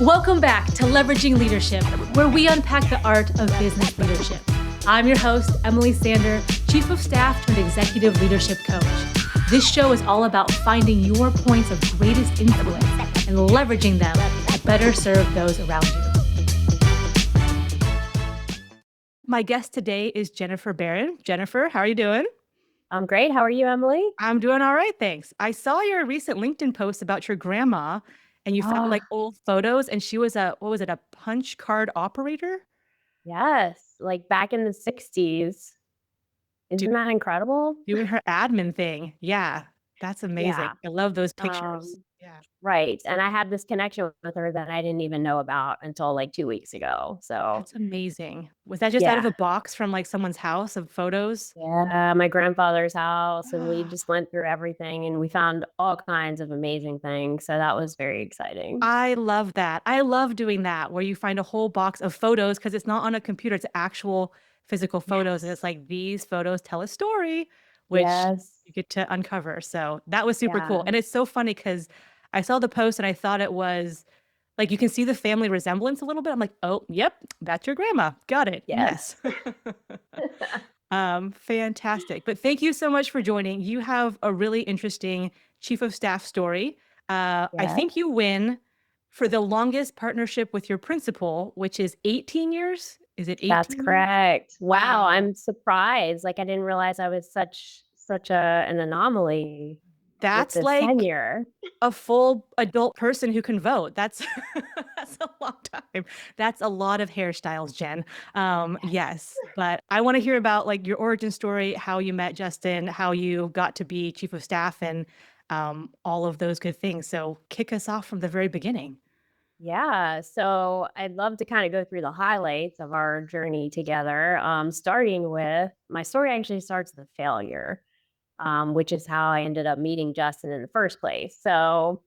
Welcome back to Leveraging Leadership, where we unpack the art of business leadership. I'm your host, Emily Sander, Chief of Staff turned Executive Leadership Coach. This show is all about finding your points of greatest influence and leveraging them to better serve those around you. My guest today is Jennifer Barron. Jennifer, how are you doing? I'm great. How are you, Emily? I'm doing all right, thanks. I saw your recent LinkedIn post about your grandma, and you found Oh, like old photos, and she was a punch card operator? yes. Like back in the 60s. Do Isn't that incredible? Doing her admin thing. Yeah, that's amazing. Yeah. I love those pictures. Um, Yeah. right. And I had this connection with her that I didn't even know about until like 2 weeks ago. So, That's amazing. Was that just out of yeah. a box from like someone's house of photos? Yeah, my grandfather's house, and we Ah, just went through everything and we found all kinds of amazing things. So that was very exciting. I love that. I love doing that where you find a whole box of photos because it's not on a computer, it's actual physical photos. And Yes. it's like these photos tell a story, which Yes. you get to uncover. So that was super cool. Yeah. And it's so funny because I saw the post and I thought it was like you can see the family resemblance a little bit. I'm like, oh, yep, that's your grandma. Got it. Yes. Yes. Fantastic. But thank you so much for joining. You have a really interesting chief of staff story. I Yeah. think you win for the longest partnership with your principal, which is 18 years. Is it That's 18 years? correct. Wow, Wow. I'm surprised. Like I didn't realize I was such an anomaly with That's this like tenure. a full adult person who can vote. That's that's a long time. That's a lot of hairstyles, Jen. Yes. Yes, but I want to hear about like your origin story, how you met Justin, how you got to be chief of staff, and all of those good things. So kick us off from the very beginning. Yeah. So I'd love to kind of go through the highlights of our journey together. Starting with my story actually starts with a failure, which is how I ended up meeting Justin in the first place. So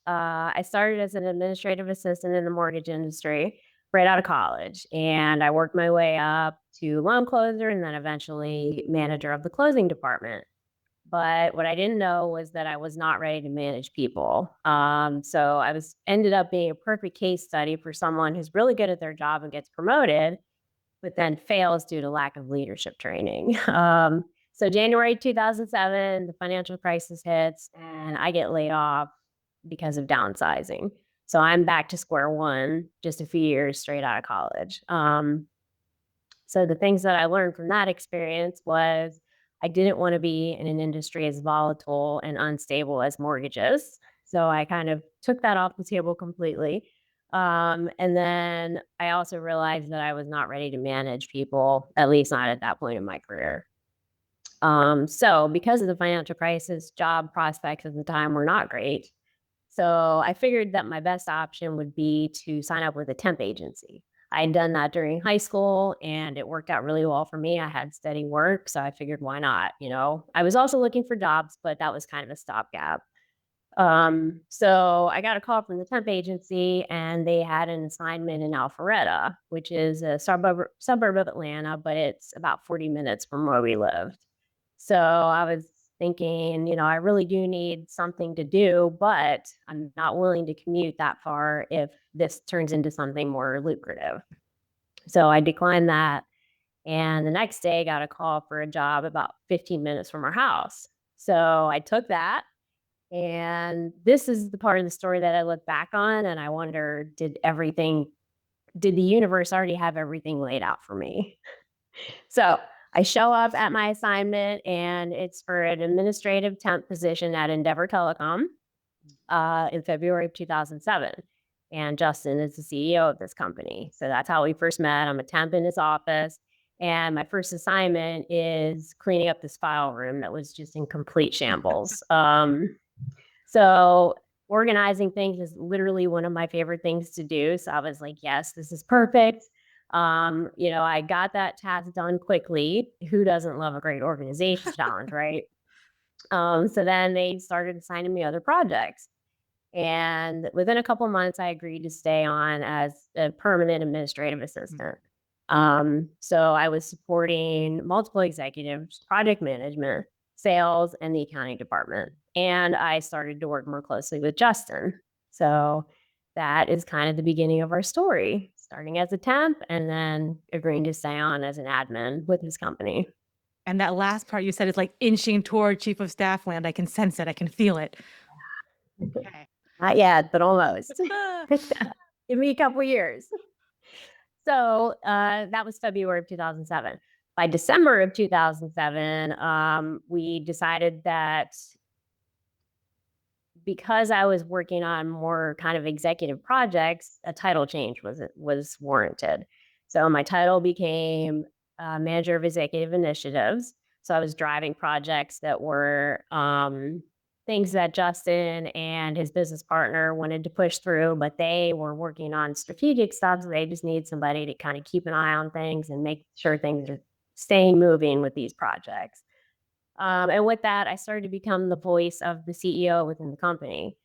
I started as an administrative assistant in the mortgage industry right out of college. And I worked my way up to loan closer and then eventually manager of the closing department. But what I didn't know was that I was not ready to manage people. So I was ended up being a perfect case study for someone who's really good at their job and gets promoted, but then fails due to lack of leadership training. So January 2007, the financial crisis hits, and I get laid off because of downsizing. So I'm back to square one just a few years straight out of college. So the things that I learned from that experience was I didn't want to be in an industry as volatile and unstable as mortgages. So I kind of took that off the table completely. And then I also realized that I was not ready to manage people, at least not at that point in my career. So because of the financial crisis, job prospects at the time were not great. So I figured that my best option would be to sign up with a temp agency. I had done that during high school and it worked out really well for me. I had steady work. So I figured, why not? I was also looking for jobs, but that was kind of a stopgap. So I got a call from the temp agency and they had an assignment in Alpharetta, which is a suburb of Atlanta, but it's about 40 minutes from where we lived. So I was thinking, I really do need something to do, but I'm not willing to commute that far if this turns into something more lucrative. So I declined that. And the next day, got a call for a job about 15 minutes from our house. So I took that. And this is the part of the story that I look back on and I wonder, did the universe already have everything laid out for me? So I show up at my assignment and it's for an administrative temp position at Endeavor Telecom in February of 2007. And Justin is the CEO of this company. So that's how we first met. I'm a temp in his office. And my first assignment is cleaning up this file room that was just in complete shambles. So organizing things is literally one of my favorite things to do. So I was like, yes, this is perfect. I got that task done quickly. Who doesn't love a great organization challenge, right? So then they started assigning me other projects. And within a couple months, I agreed to stay on as a permanent administrative assistant. So I was supporting multiple executives, project management, sales, and the accounting department. And I started to work more closely with Justin. So that is kind of the beginning of our story, starting as a temp and then agreeing to stay on as an admin with his company. And that last part you said is like inching toward chief of staff land. I can sense it. I can feel it. Okay. Not yet, but almost. Give me a couple years. So that was February of 2007. By December of 2007, we decided that because I was working on more kind of executive projects, a title change was warranted. So my title became manager of executive initiatives. So I was driving projects that were things that Justin and his business partner wanted to push through, but they were working on strategic stuff. So they just need somebody to kind of keep an eye on things and make sure things are staying moving with these projects. And with that, I started to become the voice of the CEO within the company.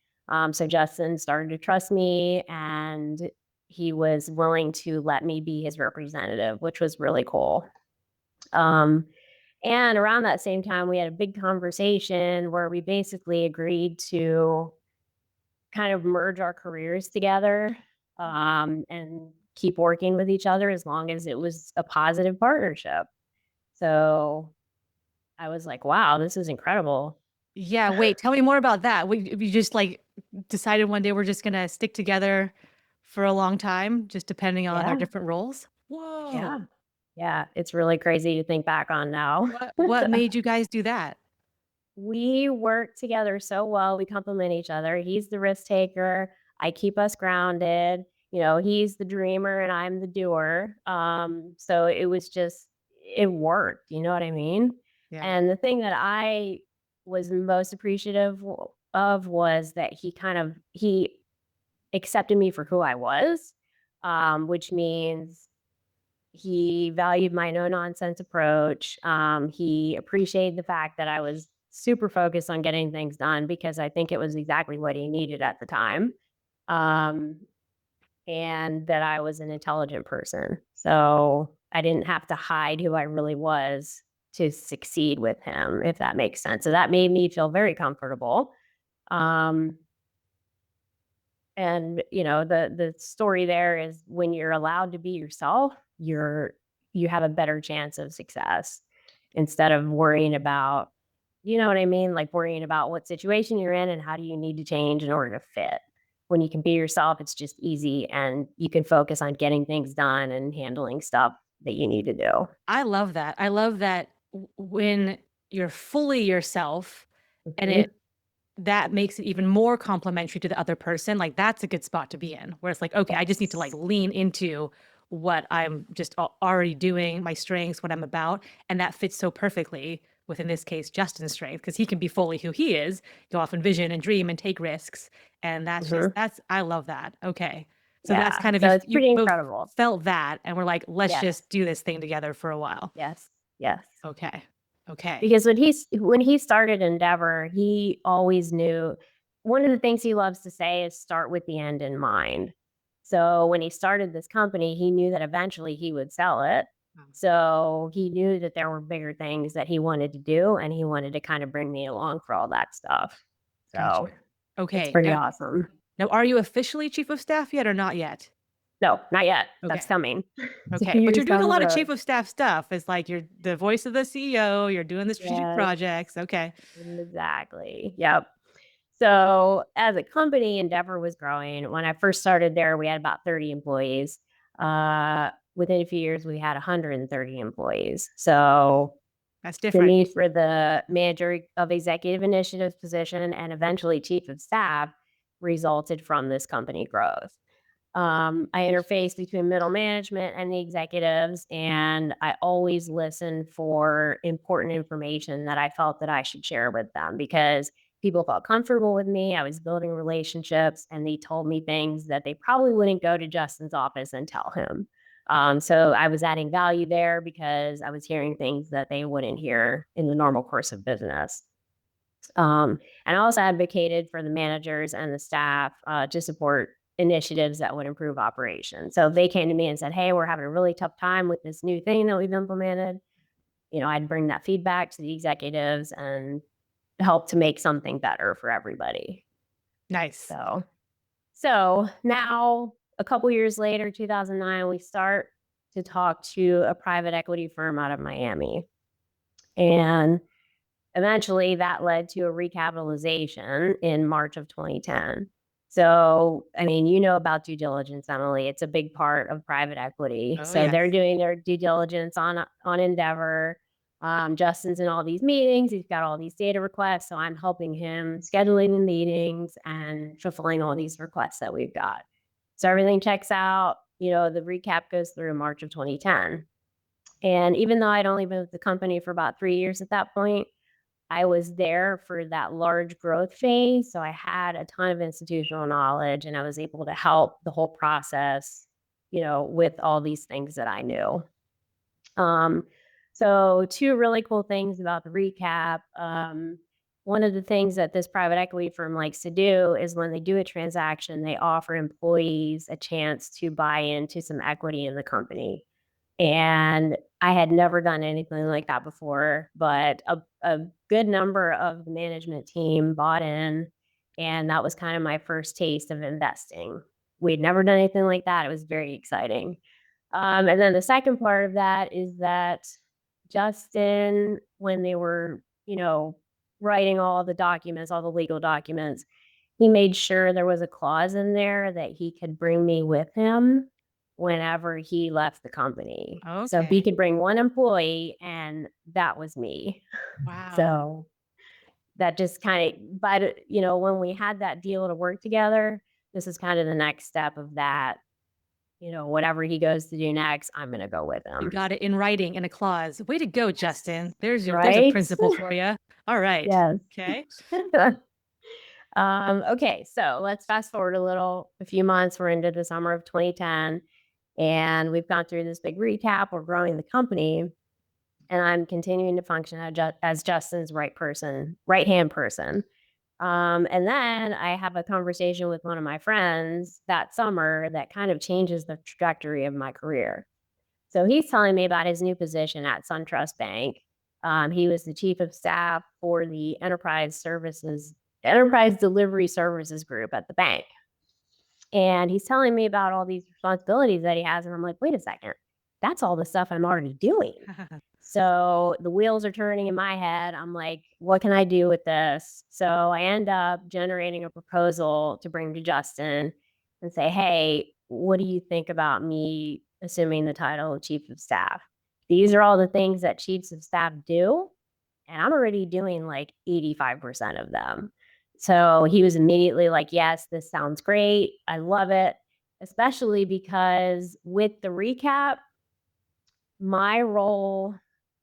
So Justin started to trust me and he was willing to let me be his representative, which was really cool. Um, and around that same time, we had a big conversation where we basically agreed to kind of merge our careers together and keep working with each other as long as it was a positive partnership. So I was like, wow, this is incredible. Yeah. Wait, tell me more about that. We just like decided one day we're just going to stick together for a long time, just depending on our Yeah. different roles. Yeah. Whoa. Yeah. It's really crazy to think back on now. What made you guys do that? We work together so well. We complement each other. He's the risk taker. I keep us grounded. He's the dreamer and I'm the doer. So it was just, it worked. You know what I mean? Yeah. And the thing that I was most appreciative of was that he accepted me for who I was, which means he valued my no nonsense approach. He appreciated the fact that I was super focused on getting things done because I think it was exactly what he needed at the time. Um, and that I was an intelligent person. So I didn't have to hide who I really was to succeed with him, if that makes sense. So that made me feel very comfortable. Um, and the story there is when you're allowed to be yourself, you have a better chance of success instead of worrying about, you know what I mean? Like worrying about what situation you're in and how do you need to change in order to fit. When you can be yourself, it's just easy and you can focus on getting things done and handling stuff that you need to do. I love that. I love that when you're fully yourself and Mhm. it that makes it even more complimentary to the other person. Like that's a good spot to be in, where it's like, okay, I just need to like Yes. lean into what I'm just already doing, my strengths, what I'm about, and that fits so perfectly with, in this case, Justin's strength, because he can be fully who he is, go off and vision and dream and take risks, and Mhm. that's I love that. Okay, so that's Yeah. kind of So it's you pretty both incredible. felt that, and we're like, let's Yes. just do this thing together for a while. Yes. Yes. Okay, okay, Because when he started Endeavor, he always knew one of the things he loves to say is start with the end in mind. So when he started this company, he knew that eventually he would sell it. So he knew that there were bigger things that he wanted to do, and he wanted to kind of bring me along for all that stuff. gotcha. So it's Okay, pretty awesome. now are you officially chief of staff yet or not yet? No, not yet. That's Okay. coming. It's a Okay. few But you're years doing down a the lot of road. chief of staff stuff. It's like you're the voice of the CEO, you're doing the strategic Yes, projects. Okay. exactly. Yep. So as a company, Endeavor was growing. When I first started there, we had about 30 employees. Within a few years, we had 130 employees. So That's the different. need for the manager of executive initiatives position and eventually chief of staff resulted from this company growth. I interface between middle management and the executives, and I always listen for important information that I felt that I should share with them because people felt comfortable with me. I was building relationships, and they told me things that they probably wouldn't go to Justin's office and tell him. So I was adding value there because I was hearing things that they wouldn't hear in the normal course of business. And I also advocated for the managers and the staff to support initiatives that would improve operations. So if they came to me and said, "Hey, we're having a really tough time with this new thing that we've implemented," I'd bring that feedback to the executives and help to make something better for everybody. Nice. So So now, a couple years later, 2009, we start to talk to a private equity firm out of Miami. And eventually that led to a recapitalization in March of 2010. So, I mean, you know about due diligence, Emily. It's a big part of private equity. Oh, So yes. they're doing their due diligence on Endeavor. Justin's in all these meetings. He's got all these data requests. So I'm helping him scheduling the meetings and fulfilling all these requests that we've got. So everything checks out. The recap goes through March of 2010. And even though I'd only been with the company for about 3 years at that point, I was there for that large growth phase. So I had a ton of institutional knowledge and I was able to help the whole process, with all these things that I knew. Um, so, two really cool things about the recap. One of the things that this private equity firm likes to do is when they do a transaction, they offer employees a chance to buy into some equity in the company. And I had never done anything like that before, but a good number of the management team bought in, and that was kind of my first taste of investing. We'd never done anything like that. It was very exciting. And then the second part of that is that Justin, when they were, writing all the documents, all the legal documents, he made sure there was a clause in there that he could bring me with him whenever he left the company. So he Okay. could bring one employee, and that was me. Wow. So that just kind of, but when we had that deal to work together, this is kind of the next step of that. Whatever he goes to do next, I'm going to go with You him. got it in writing in a clause. Way to go, Justin. There's a Right? principle for you. All right. Yes. Okay. Okay, so let's fast forward a few months. We're into the summer of 2010, and we've gone through this big recap. We're growing the company, and I'm continuing to function as Justin's right hand person. And then I have a conversation with one of my friends that summer that kind of changes the trajectory of my career. So he's telling me about his new position at SunTrust Bank. He was the chief of staff for the enterprise delivery services group at the bank. And he's telling me about all these responsibilities that he has. And I'm like, wait a second, that's all the stuff I'm already doing. So the wheels are turning in my head. I'm like, what can I do with this? So I end up generating a proposal to bring to Justin and say, hey, what do you think about me assuming the title of chief of staff? These are all the things that chiefs of staff do. And I'm already doing like 85% of them. So he was immediately like, yes, this sounds great. I love it. Especially because with the recap, my role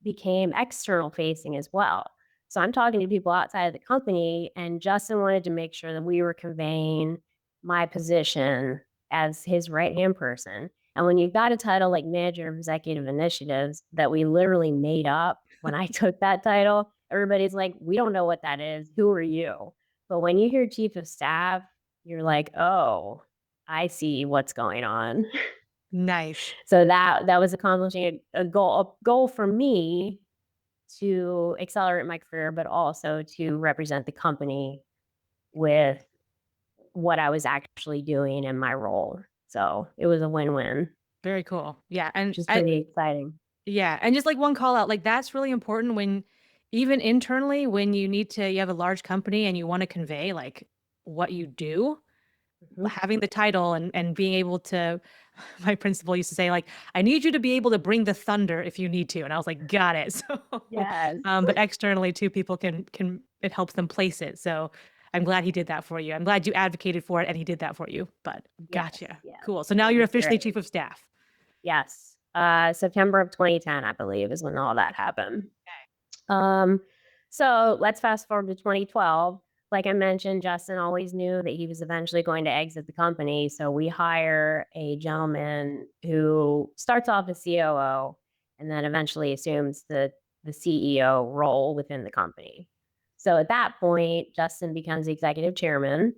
became external facing as well. So I'm talking to people outside of the company, and Justin wanted to make sure that we were conveying my position as his right hand person. And when you got a title like manager of executive initiatives that we literally made up when I took that title, everybody's like, we don't know what that is. Who are you? But when you hear chief of staff, you're like, oh, I see what's going on. Nice. So that was accomplishing a goal for me to accelerate my career, but also to represent the company with what I was actually doing in my role. So it was a win-win, Very cool. Yeah. And which is pretty exciting. yeah. And just like one call out, like that's really important when even internally, when you have a large company and you want to convey like what you do, Mhm. having the title and being able to, my principal used to say like, I need you to be able to bring the thunder if you need to. And I was like, got it. So, Yes. but externally too, people it helps them place it. So I'm glad he did that for you. I'm glad you advocated for it and he did that for you, but Yes. gotcha. Yes. Cool. So now It you're was officially great. chief of staff. Yes. September of 2010, I believe, is when all that happened. Um, so let's fast forward to 2012. Like I mentioned, Justin always knew that he was eventually going to exit the company. So we hire a gentleman who starts off as COO and then eventually assumes the CEO role within the company. So at that point, Justin becomes the executive chairman,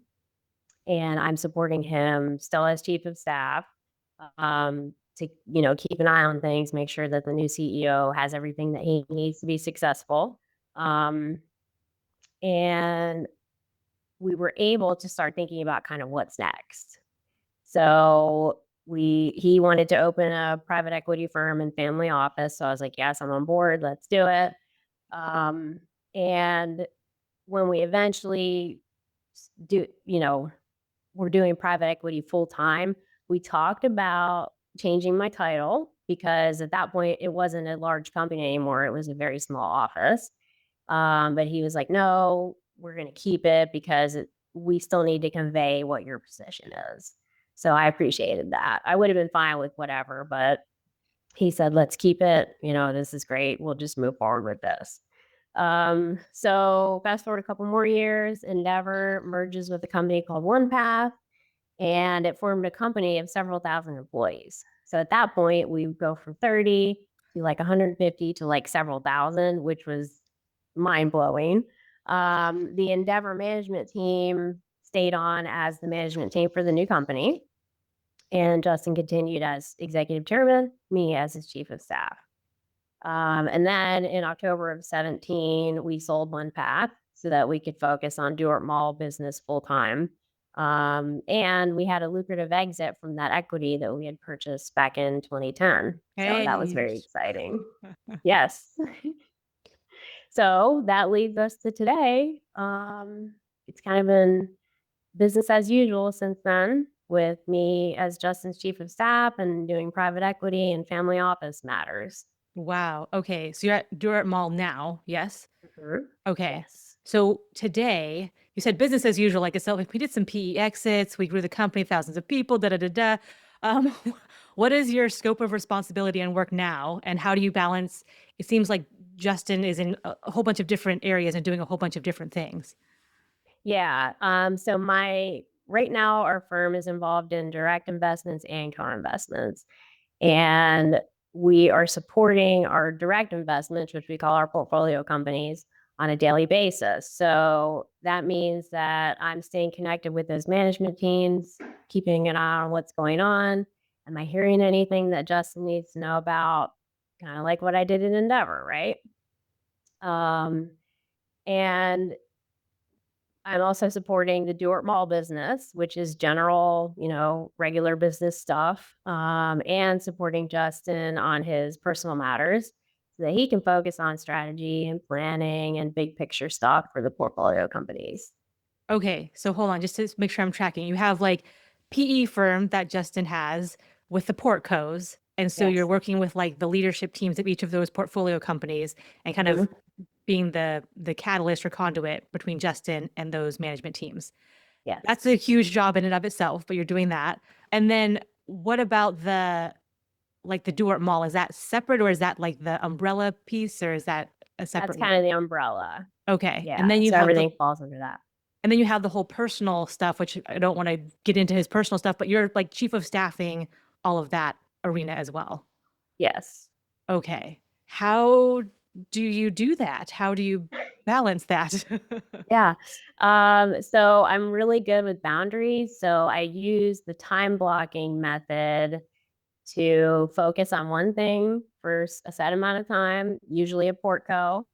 and I'm supporting him still as chief of staff, to keep an eye on things, make sure that the new CEO has everything that he needs to be successful. Um, and we were able to start thinking about kind of what's next. So he wanted to open a private equity firm and family office. So I was like, yes, I'm on board. Let's do it. Um, and when we eventually do, we're doing private equity full time, we talked about changing my title because at that point it wasn't a large company anymore. It was a very small office. But he was like, no, we're going to keep it because we still need to convey what your position is. So I appreciated that. I would have been fine with whatever, but he said, let's keep it. This is great. We'll just move forward with this. So fast forward a couple more years, Endeavor merges with a company called OnePath, and it formed a company of several thousand employees. So at that point, we would go from 30 to like 150 to like several thousand, which was mind blowing. The Endeavor management team stayed on as the management team for the new company, and Justin continued as executive chairman, me as his chief of staff. And then in October of 17, we sold One Path so that we could focus on Duart Mall business full time. And we had a lucrative exit from that equity that we had purchased back in 2010. So that was Hey. very exciting. Yes. So that leads us to today. It's kind of been business as usual since then, with me as Justin's chief of staff and doing private equity and family office matters. Wow. Okay. So you're at Dewart Mall now. Yes. Mhm. Okay. Yes. So today you said business as usual, like itself. We did some PE exits. We grew the company, thousands of people, da da da da. Um, what is your scope of responsibility and work now? And how do you balance? It seems like Justin is in a whole bunch of different areas and doing a whole bunch of different things. Yeah. So my right now our firm is involved in direct investments and co-investments. And we are supporting our direct investments, which we call our portfolio companies, on a daily basis. So that means that I'm staying connected with those management teams, keeping an eye on what's going on. Am I hearing anything that Justin needs to know about? Kind of like what I did in Endeavor, right? Um, and I'm also supporting the Duart Mall business, which is general, regular business stuff, and supporting Justin on his personal matters so that he can focus on strategy and planning and big picture stuff for the portfolio companies. Okay. So hold on, just to make sure I'm tracking. You have like PE firm that Justin has with the portcos. And so you're Yes. working with like the leadership teams of each of those portfolio companies and kind of Mhm. being the catalyst or conduit between Justin and those management teams. That's Yes. a huge job in and of itself, but you're doing that. And then what about the Duart Mall? Is that separate or is that like the umbrella piece or is that a That's separate kind of one? the umbrella. Okay. Yeah. So everything falls under that. And then you have the whole personal stuff, which I don't want to get into his personal stuff, but you're like chief of staffing all of that arena as well. Yes. Okay. How do you do that? How do you balance that? Yeah. So I'm really good with boundaries. So I use the time blocking method to focus on one thing for a set amount of time, usually a portco.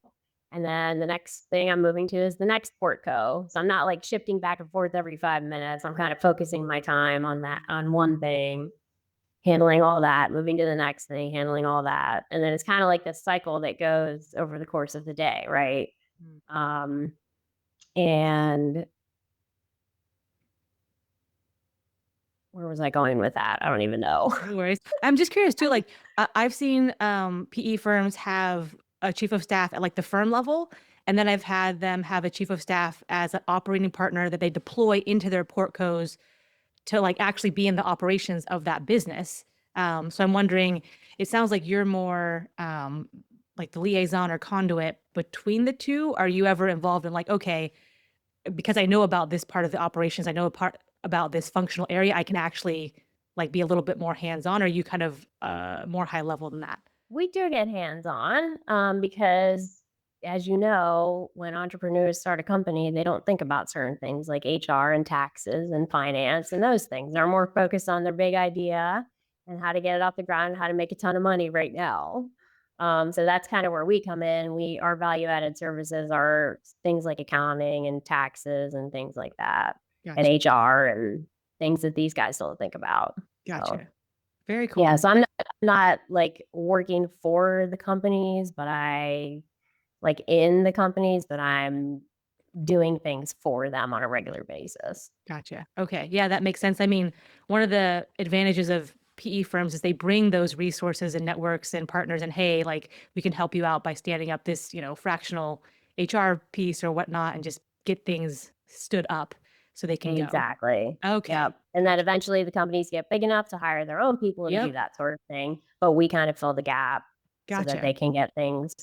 And then the next thing I'm moving to is the next portco. So I'm not like shifting back and forth every 5 minutes. I'm kind of focusing my time on that, on one thing, handling all that, moving to the next thing, handling all that. And then it's kind of like this cycle that goes over the course of the day, right? Mm. Um, and where was I going with that? I don't even know. No worries. I'm just curious too. Like I've seen PE firms have a chief of staff at like the firm level, and then I've had them have a chief of staff as an operating partner that they deploy into their portcos to like actually be in the operations of that business. So I'm wondering, it sounds like you're more like the liaison or conduit between the two. Are you ever involved in like, okay, because I know about this part of the operations, I know a part about this functional area, I can actually like be a little bit more hands-on, or are you kind of more high level than that? We do get hands-on, because as you know, when entrepreneurs start a company, they don't think about certain things like HR and taxes and finance and those things. They're more focused on their big idea and how to get it off the ground and how to make a ton of money right now. So that's kind of where we come in. Our value added services are things like accounting and taxes and things like that, and Gotcha. HR and things that these guys don't think about. So Gotcha. Very yeah, cool. so I'm not like working for the companies, but like in the companies, but I'm doing things for them on a regular basis. Gotcha. Okay. Yeah, that makes sense. I mean, one of the advantages of PE firms is they bring those resources and networks and partners and hey, like we can help you out by standing up this, fractional HR piece or whatnot and just get things stood up so they can go. Exactly. Okay. Yep. And then Gotcha. eventually the companies get big enough to hire their own people to do Yep. that sort of thing. But we kind of fill the gap so that Gotcha. they can get things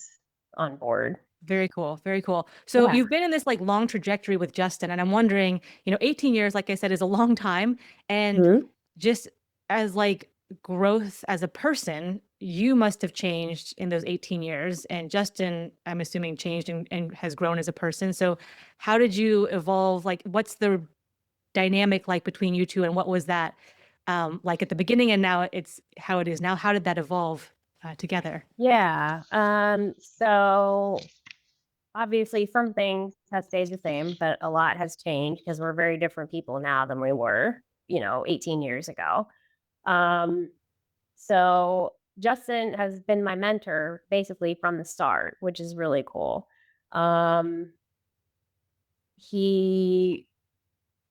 on board. Very cool. Very cool. So Yeah. you've been in this like long trajectory with Justin, and I'm wondering, 18 years, like I said, is a long time. And Mhm. just as like growth as a person, you must have changed in those 18 years. And Justin, I'm assuming, changed and has grown as a person. So how did you evolve? Like, what's the dynamic like between you two, and what was that like at the beginning, and now it's how it is now? How did that evolve together? Yeah. So obviously some things have stayed the same, but a lot has changed because we're very different people now than we were, 18 years ago. Um, so Justin has been my mentor basically from the start, which is really cool. Um, he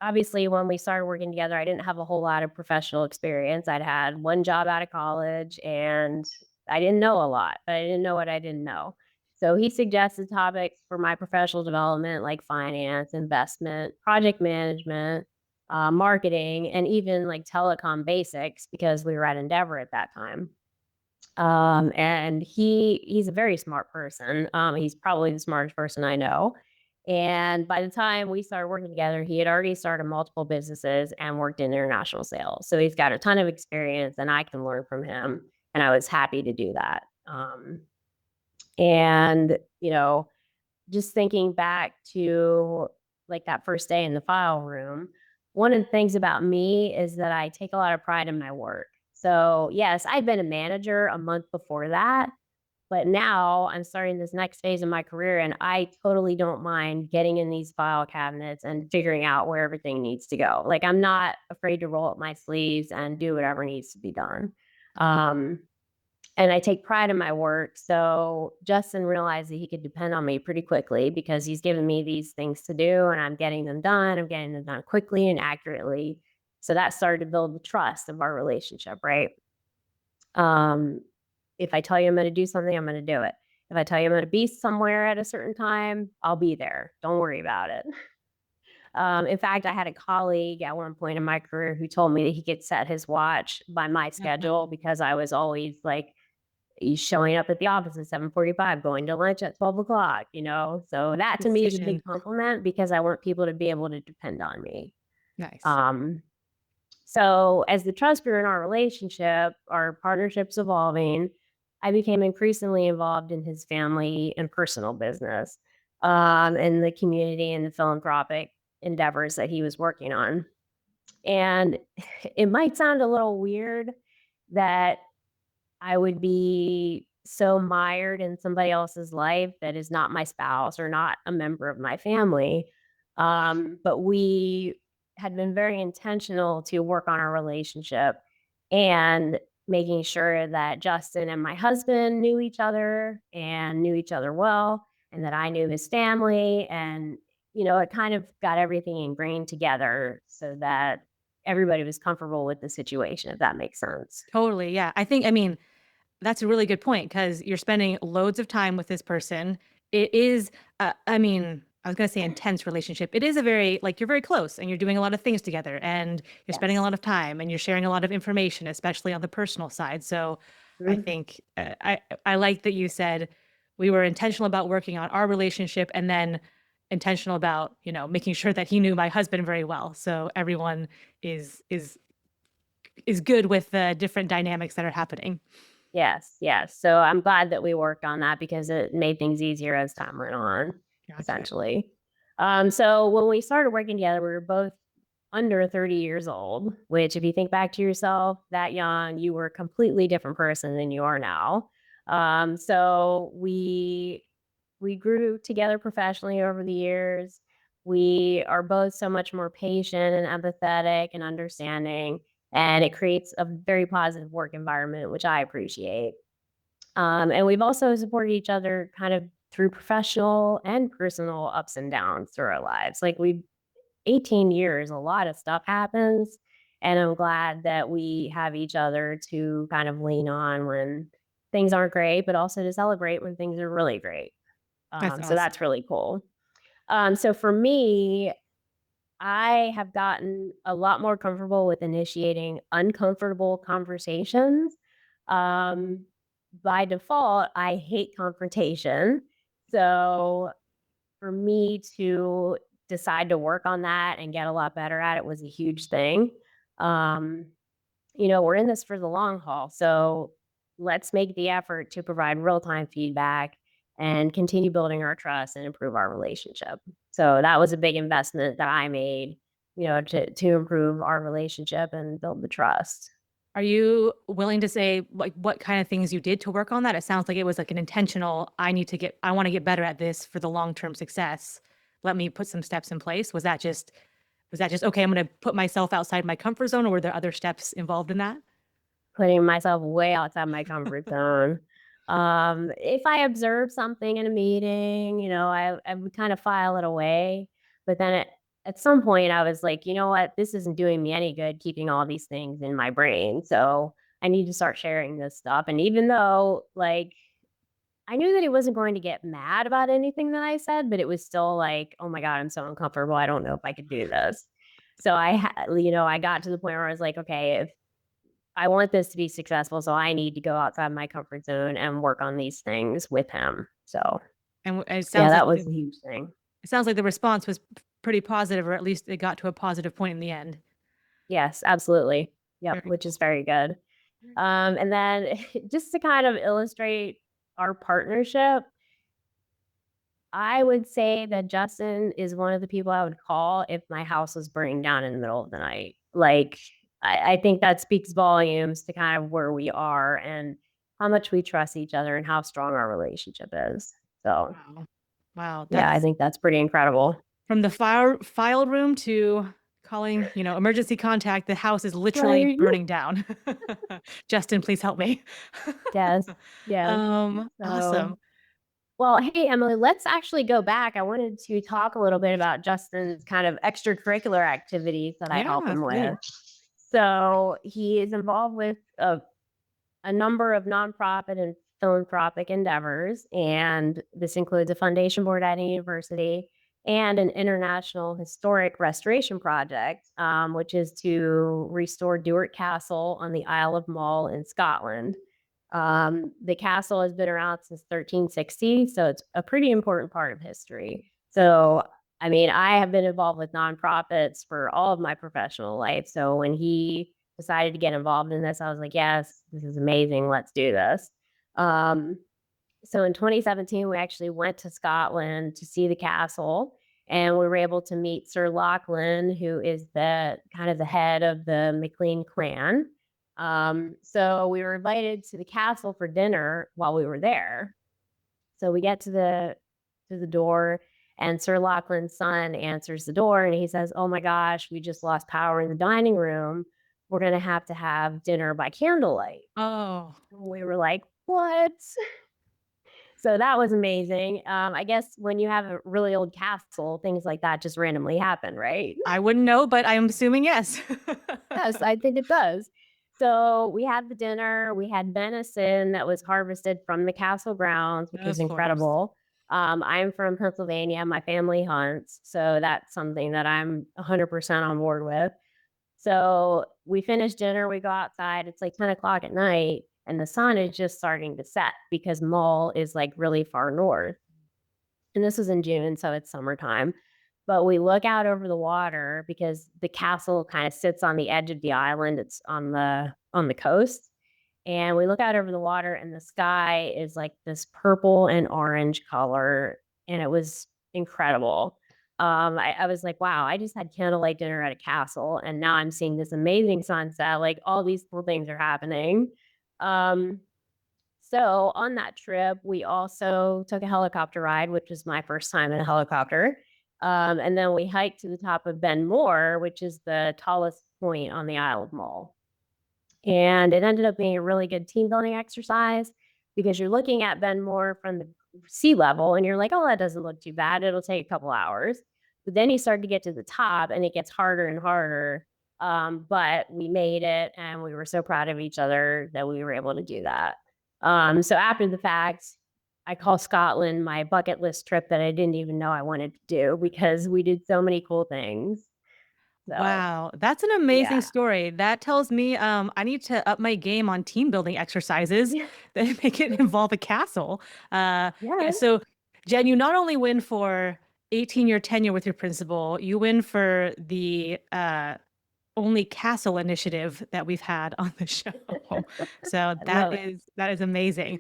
Obviously, when we started working together, I didn't have a whole lot of professional experience. I'd had one job out of college and I didn't know a lot, but I didn't know what I didn't know. So he suggested topics for my professional development like finance, investment, project management, marketing, and even like telecom basics because we were at Endeavor at that time. And he's a very smart person. He's probably the smartest person I know. And by the time we started working together, he had already started multiple businesses and worked in international sales. So he's got a ton of experience and I can learn from him. And I was happy to do that. And, just thinking back to like that first day in the file room, one of the things about me is that I take a lot of pride in my work. So, yes, I'd been a manager a month before that, but now I'm starting this next phase of my career and I totally don't mind getting in these file cabinets and figuring out where everything needs to go. Like I'm not afraid to roll up my sleeves and do whatever needs to be done. Um, and I take pride in my work. So Justin realized that he could depend on me pretty quickly because he's given me these things to do and I'm getting them done. I'm getting them done quickly and accurately. So that started to build the trust of our relationship, right? Um, if I tell you I'm going to do something, I'm going to do it. If I tell you I'm going to be somewhere at a certain time, I'll be there. Don't worry about it. In fact, I had a colleague at one point in my career who told me that he could set his watch by my schedule because I was always like he's showing up at the office at 7:45, going to lunch at 12 o'clock, So that to me is a big Precision. compliment because I want people to be able to depend on me. Nice. Um, so as the trust grew in our relationship, our partnership's evolving, I became increasingly involved in his family and personal business, and the community and the philanthropic endeavors that he was working on. And it might sound a little weird that I would be so mired in somebody else's life that is not my spouse or not a member of my family. But we had been very intentional to work on our relationship and making sure that Justin and my husband knew each other and knew each other well, and that I knew his family. And, it kind of got everything ingrained together so that everybody was comfortable with the situation, if that makes sense. Totally. Yeah. I mean, that's a really good point because you're spending loads of time with this person. It is, I mean, I was going to say intense relationship. It is a very, like, you're very close and you're doing a lot of things together and you're spending a Yes. lot of time and you're sharing a lot of information, especially on the personal side. So I Mhm. think I like that you said we were intentional about working on our relationship and then intentional about, making sure that he knew my husband very well. So everyone is good with the different dynamics that are happening. Yes, yes. So I'm glad that we worked on that because it made things easier as time went on, Gotcha. essentially. So when we started working together, we were both under 30 years old, which if you think back to yourself that young, you were a completely different person than you are now. So we grew together professionally over the years. We are both so much more patient and empathetic and understanding, and it creates a very positive work environment, which I appreciate. And we've also supported each other kind of through professional and personal ups and downs through our lives. Like we 18 years, a lot of stuff happens. And I'm glad that we have each other to kind of lean on when things aren't great, but also to celebrate when things are really great. That's So awesome. that's really cool. So for me, I have gotten a lot more comfortable with initiating uncomfortable conversations. Um, by default, I hate confrontation. So for me to decide to work on that and get a lot better at it was a huge thing. Um, we're in this for the long haul. So let's make the effort to provide real time feedback and continue building our trust and improve our relationship. So that was a big investment that I made, to improve our relationship and build the trust. Are you willing to say like what kind of things you did to work on that? It sounds like it was like an intentional, I want to get better at this for the long-term success. Let me put some steps in place. Was that just okay, I'm going to put myself outside my comfort zone, or were there other steps involved in that? Putting myself way outside my comfort zone. If I observe something in a meeting, I would kind of file it away. But then at some point, I was like, you know what? This isn't doing me any good keeping all these things in my brain. So I need to start sharing this stuff. And even though, like, I knew that he wasn't going to get mad about anything that I said, but it was still like, oh my God, I'm so uncomfortable. I don't know if I could do this. So I got to the point where I was like, okay, if I want this to be successful, so I need to go outside my comfort zone and work on these things with him. So, And it yeah, sounds like that was a huge thing. the response was pretty positive, or at least it got to a positive point in the end. Yes, absolutely. Yep, Very which cool. is very good. And then just to kind of illustrate our partnership, I would say that Justin is one of the people I would call if my house was burning down in the middle of the night. Like, I think that speaks volumes to kind of where we are and how much we trust each other and how strong our relationship is. So, Wow. Wow. yeah, I That's think that's pretty incredible. from the file room to calling, emergency contact. The house is literally Right. burning down. Justin, please help me. Yes. Yes. Awesome. So, well, hey, Emily, let's actually go back. I wanted to talk a little bit about Justin's kind of extracurricular activities that I Yeah, help that's him great. with. So he is involved with a number of nonprofit and philanthropic endeavors, and this includes a foundation board at a university and an international historic restoration project, which is to restore Duart Castle on the Isle of Mull in Scotland. The castle has been around since 1360, so it's a pretty important part of history. So, I mean, I have been involved with nonprofits for all of my professional life. So when he decided to get involved in this, I was like, yes, this is amazing. Let's do this. Um, so in 2017, we actually went to Scotland to see the castle, and we were able to meet Sir Lachlan, who is the kind of the head of the MacLean clan. So we were invited to the castle for dinner while we were there. So we get to the door, and Sir Lachlan's son answers the door, and he says, "Oh my gosh, we just lost power in the dining room. We're gonna have to have dinner by candlelight." Oh, We were like, "What?" So that was amazing. I guess when you have a really old castle, things like that just randomly happen, right? I wouldn't know, but I'm assuming yes. Yes, I think it does. So we had the dinner. We had venison that was harvested from the castle grounds, which was Of course. incredible. I'm from Pennsylvania. My family hunts, so that's something that I'm 100% on board with. So we finished dinner. We go outside. It's like 10 o'clock at night, and the sun is just starting to set because Mull is like really far north. And this was in June, so it's summertime. But we look out over the water because the castle kind of sits on the edge of the island. It's on the coast. And we look out over the water and the sky is like this purple and orange color. And it was incredible. I was like, wow, I just had candlelight dinner at a castle and now I'm seeing this amazing sunset. Like all these cool things are happening. Um, So on that trip, we also took a helicopter ride, which was my first time in a helicopter. And then we hiked to the top of Ben More, which is the tallest point on the Isle of Mull. And it ended up being a really good team building exercise because you're looking at Ben More from the sea level and you're like, oh, that doesn't look too bad. It'll take a couple hours. But then you start to get to the top and it gets harder and harder. But we made it and we were so proud of each other that we were able to do that. So after the fact, I call Scotland my bucket list trip that I didn't even know I wanted to do because we did so many cool things. So, Wow, that's an amazing yeah. story. That tells me I need to up my game on team building exercises Yeah. that make it involve a castle. Yeah, Yes. so Jen, you not only win for 18-year tenure with your principal, you win for the only castle initiative that we've had on the show. So I love it. that is amazing.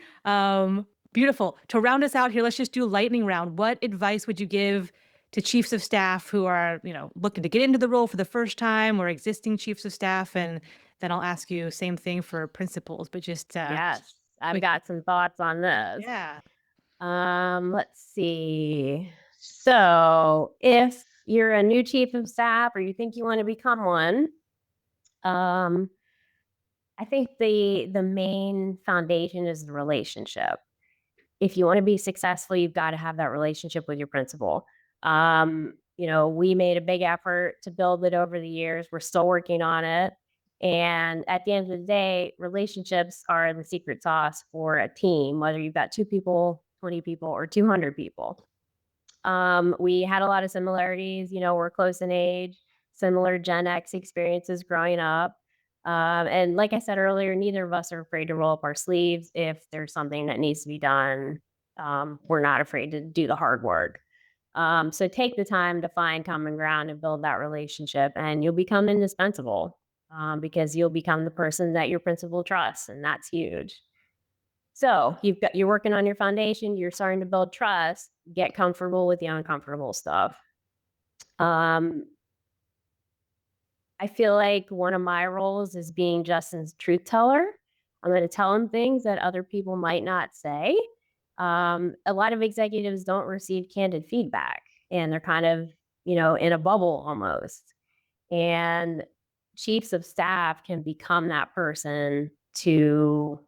Beautiful. To round us out here, let's just do lightning round. What advice would you give to chiefs of staff who are, looking to get into the role for the first time or existing chiefs of staff? And then I'll ask you same thing for principals, but just Yes, I've quick. got some thoughts on this. Yeah. Let's see. So, if you're a new chief of staff or you think you want to become one, um, I think the main foundation is the relationship. If you want to be successful, you've got to have that relationship with your principal. We made a big effort to build it over the years. We're still working on it. And at the end of the day, relationships are the secret sauce for a team, whether you've got 2 people, 20 people, or 200 people. We had a lot of similarities. We're close in age, similar Gen X experiences growing up. And like I said earlier, neither of us are afraid to roll up our sleeves if there's something that needs to be done. We're not afraid to do the hard work. So take the time to find common ground and build that relationship, and you'll become indispensable because you'll become the person that your principal trusts, and that's huge. So you're working on your foundation, you're starting to build trust, get comfortable with the uncomfortable stuff. Um, I feel like one of my roles is being Justin's truth teller. I'm going to tell him things that other people might not say. A lot of executives don't receive candid feedback and they're kind of, in a bubble almost. And chiefs of staff can become that person to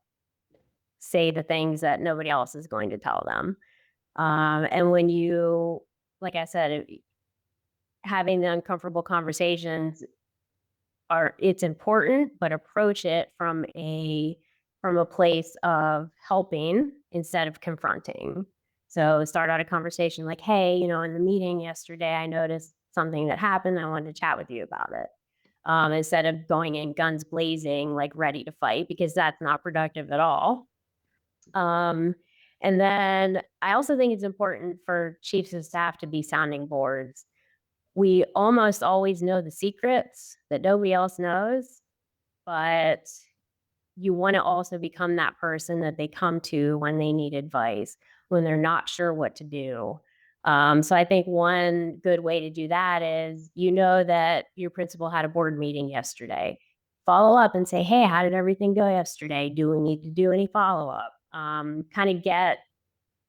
say the things that nobody else is going to tell them. And when you, like I said, having the uncomfortable conversations it's important, but approach it from a place of helping instead of confronting. So start out a conversation like, hey, in the meeting yesterday, I noticed something that happened. I wanted to chat with you about it. Instead of going in guns blazing, like ready to fight, because that's not productive at all. Um, and then I also think it's important for chiefs of staff to be sounding boards. We almost always know the secrets that nobody else knows, but you want to also become that person that they come to when they need advice, when they're not sure what to do. So I think one good way to do that is that your principal had a board meeting yesterday. Follow up and say, hey, how did everything go yesterday? Do we need to do any follow up? Kind of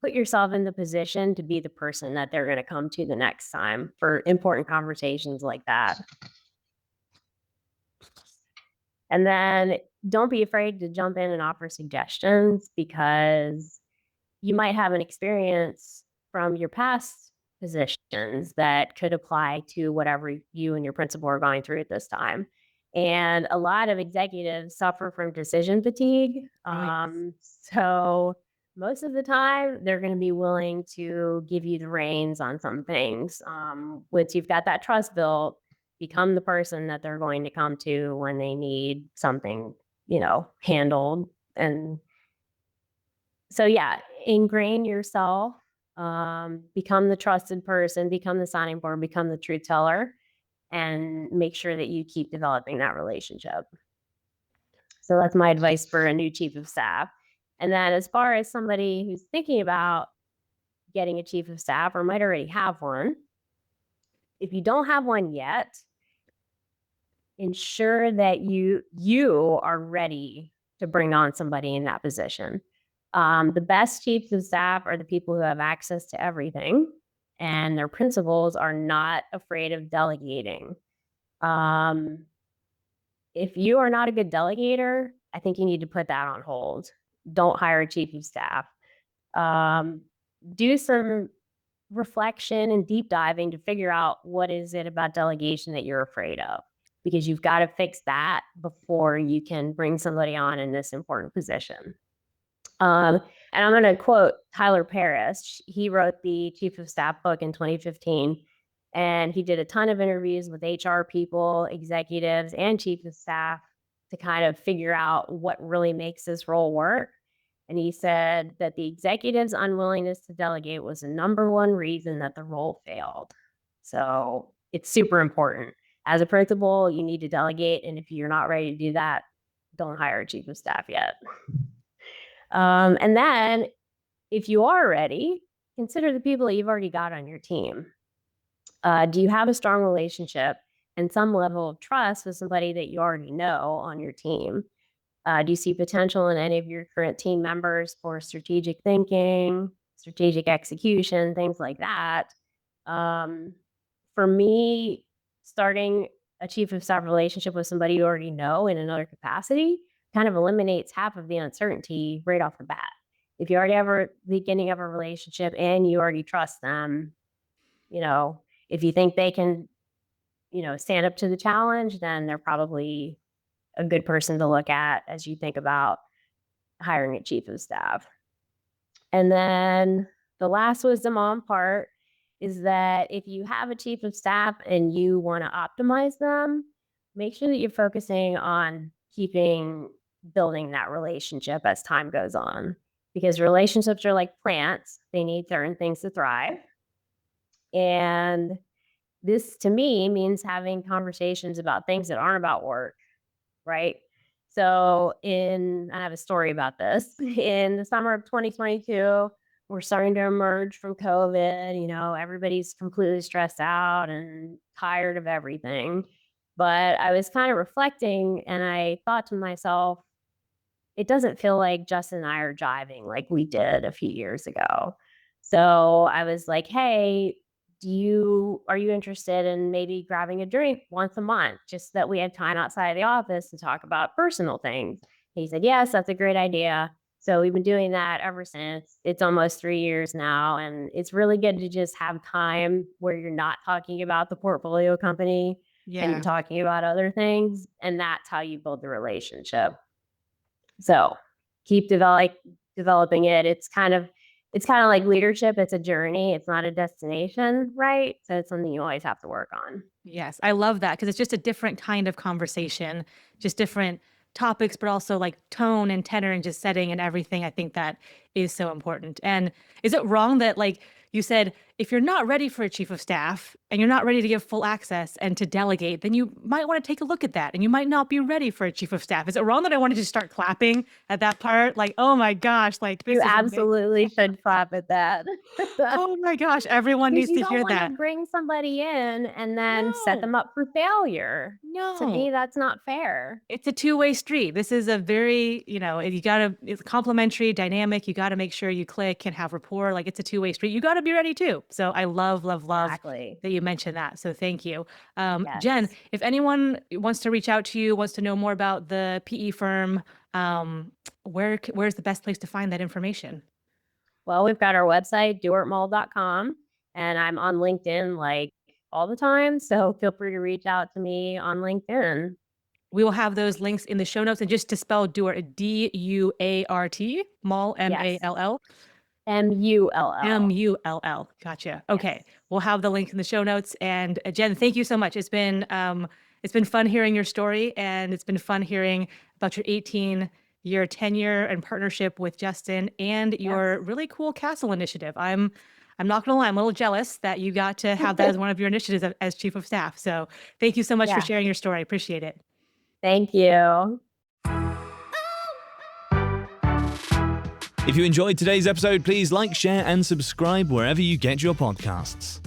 put yourself in the position to be the person that they're going to come to the next time for important conversations like that. And then don't be afraid to jump in and offer suggestions because you might have an experience from your past positions that could apply to whatever you and your principal are going through at this time. And a lot of executives suffer from decision fatigue. Oh, yes. So most of the time, they're going to be willing to give you the reins on some things. Once you've got that trust built, become the person that they're going to come to when they need something, handled. And so, yeah, ingrain yourself, become the trusted person, become the sounding board, become the truth teller, and make sure that you keep developing that relationship. So that's my advice for a new chief of staff. And then as far as somebody who's thinking about getting a chief of staff or might already have one, if you don't have one yet, ensure that you are ready to bring on somebody in that position. The best chiefs of staff are the people who have access to everything, and their principals are not afraid of delegating. If you are not a good delegator, I think you need to put that on hold. Don't hire a chief of staff. Do some reflection and deep diving to figure out what is it about delegation that you're afraid of, because you've got to fix that before you can bring somebody on in this important position. And I'm going to quote Tyler Paris. He wrote the Chief of Staff book in 2015, and he did a ton of interviews with HR people, executives, and chief of staff to kind of figure out what really makes this role work. And he said that the executive's unwillingness to delegate was the number one reason that the role failed. So it's super important. As a principal, you need to delegate. And if you're not ready to do that, don't hire a chief of staff yet. And then if you are ready, consider the people that you've already got on your team. Do you have a strong relationship and some level of trust with somebody that you already know on your team? Do you see potential in any of your current team members for strategic thinking, strategic execution, things like that? For me, starting a chief of staff relationship with somebody you already know in another capacity kind of eliminates half of the uncertainty right off the bat. If you already have a beginning of a relationship and you already trust them, if you think they can, stand up to the challenge, then they're probably a good person to look at as you think about hiring a chief of staff. And then the last wisdom on part is that if you have a chief of staff and you want to optimize them, make sure that you're focusing on building that relationship as time goes on, because relationships are like plants. They need certain things to thrive. And this to me means having conversations about things that aren't about work, right? So I have a story about this. In the summer of 2022, we're starting to emerge from COVID. Everybody's completely stressed out and tired of everything. But I was kind of reflecting and I thought to myself, it doesn't feel like Justin and I are jiving like we did a few years ago. So I was like, hey, are you interested in maybe grabbing a drink once a month, just that we had time outside of the office to talk about personal things? He said, yes, that's a great idea. So we've been doing that ever since. It's almost 3 years now. And it's really good to just have time where you're not talking about the portfolio company and you're talking about other things. And that's how you build the relationship. So keep developing it. It's kind of like leadership. It's a journey. It's not a destination, right? So it's something you always have to work on. Yes, I love that because it's just a different kind of conversation, just different topics, but also like tone and tenor and just setting and everything. I think that is so important. And is it wrong that, like you said, if you're not ready for a chief of staff and you're not ready to give full access and to delegate, then you might want to take a look at that and you might not be ready for a chief of staff? Is it wrong that I wanted to start clapping at that part? Like, oh my gosh, like this You is absolutely should clap at that. oh my gosh, everyone needs to hear You don't that. want to bring somebody in and then set them up for failure. No. To me, that's not fair. It's a two-way street. This is a very, it's complementary, dynamic. You got to make sure you click and have rapport. Like it's a two-way street. You got to be ready too. So I love Exactly. that you mentioned that. So thank you. Yes. Jen, if anyone wants to reach out to you, wants to know more about the PE firm, where's the best place to find that information? Well, we've got our website, doertmall.com, and I'm on LinkedIn like all the time. So feel free to reach out to me on LinkedIn. We will have those links in the show notes. And just to spell Duart, D-U-A-R-T, Mall, M-A-L-L. M-U-L-L. M-U-L-L. Gotcha. Okay. Yes. We'll have the link in the show notes. And Jen, thank you so much. It's been fun hearing your story, and it's been fun hearing about your 18-year tenure and partnership with Justin and your really cool Castle initiative. I'm not going to lie, I'm a little jealous that you got to have that as one of your initiatives as chief of staff. So thank you so much for sharing your story. I appreciate it. Thank you. If you enjoyed today's episode, please like, share, and subscribe wherever you get your podcasts.